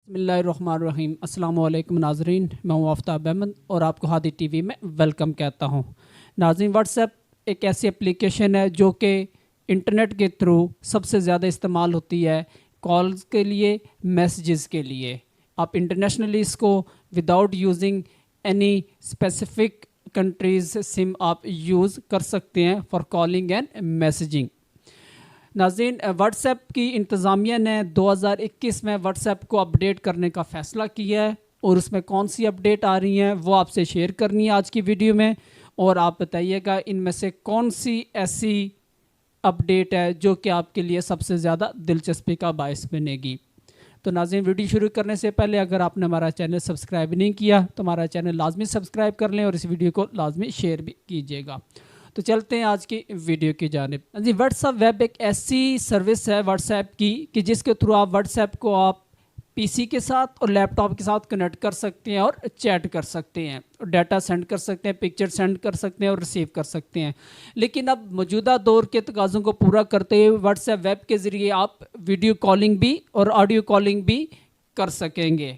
बिस्मिल्लाहिर्रहमानिर्रहीम। अस्सलामु अलैकुम नाज़रीन, मैं हूँ आफ्ताब अहमद और आपको हादी टीवी में वेलकम कहता हूँ। नाज़रीन, व्हाट्सएप एक ऐसी एप्लीकेशन है जो कि इंटरनेट के थ्रू सबसे ज़्यादा इस्तेमाल होती है कॉल्स के लिए, मैसेजेस के लिए। आप इंटरनेशनली इसको without using any specific countries SIM आप यूज़ कर सकते हैं फॉर कॉलिंग एंड मैसेजिंग। नाज़रीन, व्हाट्सएप की इंतज़ामिया ने 2021 में व्हाट्सएप को अपडेट करने का फ़ैसला किया है और उसमें कौन सी अपडेट आ रही हैं वो आपसे शेयर करनी है आज की वीडियो में। और आप बताइएगा इनमें से कौन सी ऐसी अपडेट है जो कि आपके लिए सबसे ज़्यादा दिलचस्पी का बायस बनेगी। तो नाज़रीन, वीडियो शुरू करने से पहले अगर आपने हमारा चैनल सब्सक्राइब नहीं किया तो हमारा चैनल लाजमी सब्सक्राइब कर लें और इस वीडियो को लाजमी शेयर भी कीजिएगा। तो चलते हैं आज की वीडियो की जानिब। जी, व्हाट्सएप वेब एक ऐसी सर्विस है व्हाट्सएप की कि जिसके थ्रू आप व्हाट्सएप को आप पीसी के साथ और लैपटॉप के साथ कनेक्ट कर सकते हैं और चैट कर सकते हैं, डाटा सेंड कर सकते हैं, पिक्चर सेंड कर सकते हैं और रिसीव कर सकते हैं। लेकिन अब मौजूदा दौर के तकाज़ों को पूरा करते हुए व्हाट्सएप वेब के ज़रिए आप वीडियो कॉलिंग भी और ऑडियो कॉलिंग भी कर सकेंगे।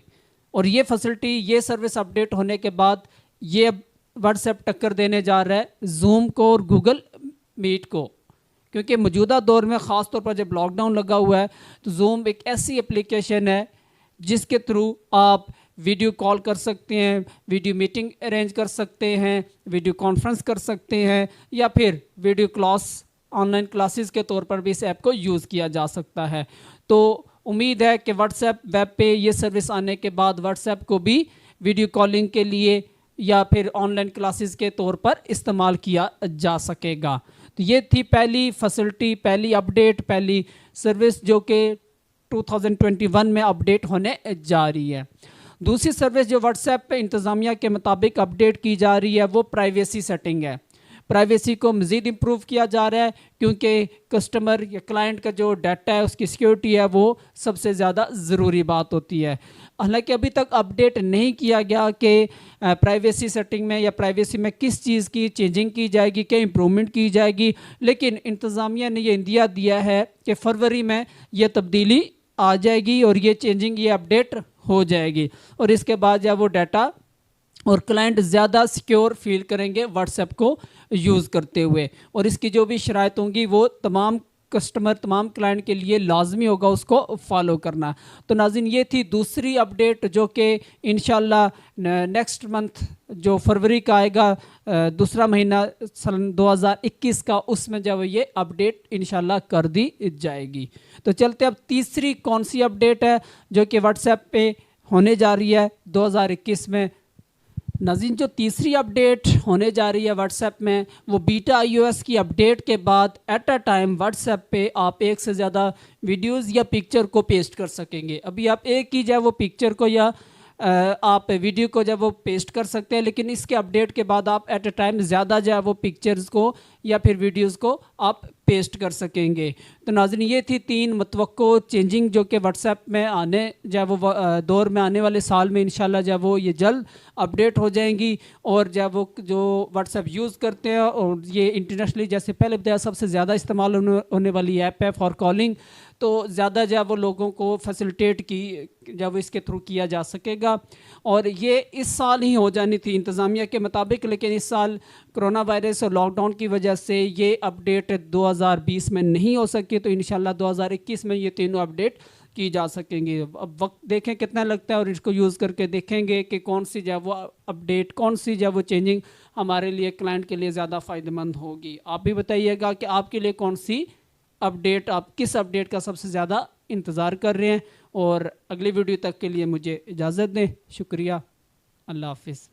और ये फैसिलिटी, ये सर्विस अपडेट होने के बाद ये अब व्हाट्सएप टक्कर देने जा रहा है जूम को और गूगल मीट को, क्योंकि मौजूदा दौर में ख़ास तौर पर जब लॉकडाउन लगा हुआ है तो जूम एक ऐसी एप्लीकेशन है जिसके थ्रू आप वीडियो कॉल कर सकते हैं, वीडियो मीटिंग अरेंज कर सकते हैं, वीडियो कॉन्फ्रेंस कर सकते हैं या फिर वीडियो क्लास, ऑनलाइन क्लासेस के तौर पर भी इस ऐप को यूज़ किया जा सकता है। तो उम्मीद है कि व्हाट्सएप वेब पे ये सर्विस आने के बाद व्हाट्सएप को भी वीडियो कॉलिंग के लिए या फिर ऑनलाइन क्लासेस के तौर पर इस्तेमाल किया जा सकेगा। तो ये थी पहली फैसिलिटी, पहली अपडेट, पहली सर्विस जो कि 2021 में अपडेट होने जा रही है। दूसरी सर्विस जो व्हाट्सएप पे इंतज़ामिया के मुताबिक अपडेट की जा रही है वो प्राइवेसी सेटिंग है। प्राइवेसी को मज़ीद इम्प्रूव किया जा रहा है क्योंकि कस्टमर या क्लाइंट का जो डाटा है उसकी सिक्योरिटी है वो सबसे ज़्यादा ज़रूरी बात होती है। हालांकि अभी तक अपडेट नहीं किया गया कि प्राइवेसी सेटिंग में या प्राइवेसी में किस चीज़ की चेंजिंग की जाएगी, क्या इम्प्रूवमेंट की जाएगी, लेकिन इंतज़ामिया ने ये इंदिया दिया है कि फरवरी में ये तब्दीली आ जाएगी और ये चेंजिंग, ये अपडेट हो जाएगी और इसके बाद जब वो डाटा और क्लाइंट ज़्यादा सिक्योर फील करेंगे व्हाट्सएप को यूज़ करते हुए। और इसकी जो भी शराइत होंगी वो तमाम कस्टमर, तमाम क्लाइंट के लिए लाजमी होगा उसको फॉलो करना। तो नाज़रीन, ये थी दूसरी अपडेट जो कि इंशाल्लाह नेक्स्ट मंथ जो फरवरी का आएगा, दूसरा महीना सन 2021 का, उसमें जब ये अपडेट इंशाल्लाह कर दी जाएगी। तो चलते अब तीसरी कौन सी अपडेट है जो कि व्हाट्सएप पे होने जा रही है 2021 में। नाज़रीन, जो तीसरी अपडेट होने जा रही है व्हाट्सएप में वो बीटा iOS की अपडेट के बाद एट अ टाइम व्हाट्सएप पे आप एक से ज़्यादा वीडियोस या पिक्चर को पेस्ट कर सकेंगे। अभी आप एक ही जो है वो पिक्चर को या आप वीडियो को जब वो पेस्ट कर सकते हैं, लेकिन इसके अपडेट के बाद आप एट अ टाइम ज़्यादा जो है वो पिक्चर्स को या फिर वीडियोस को आप पेस्ट कर सकेंगे। तो नाज़रीन, ये थी तीन मुतवक्को चेंजिंग जो कि व्हाट्सएप में आने जब वो दौर में आने वाले साल में इंशाल्लाह जब वो ये जल्द अपडेट हो जाएंगी। और जब वो जो व्हाट्सएप यूज़ करते हैं और ये इंटरनेशनली जैसे पहले बताया सबसे ज़्यादा इस्तेमाल होने वाली ऐप है फॉर कॉलिंग, तो ज़्यादा जब वो लोगों को फैसिलिटेट की जब इसके थ्रू किया जा सकेगा। और ये इस साल ही हो जानी थी इंतज़ामिया के मुताबिक, लेकिन इस साल कोरोना वायरस और लॉकडाउन की वजह से ये अपडेट 2020 में नहीं हो सकी। तो इंशाल्लाह 2021 में ये तीनों अपडेट की जा सकेंगी। अब वक्त देखें कितना लगता है और इसको यूज़ करके देखेंगे कि कौन सी जब वो अपडेट, कौन सी जब वो चेंजिंग हमारे लिए, क्लाइंट के लिए ज़्यादा फ़ायदेमंद होगी। आप भी बताइएगा कि आपके लिए कौन सी अपडेट, आप किस अपडेट का सबसे ज़्यादा इंतज़ार कर रहे हैं। और अगली वीडियो तक के लिए मुझे इजाज़त दें। शुक्रिया, अल्लाह हाफ़िज़।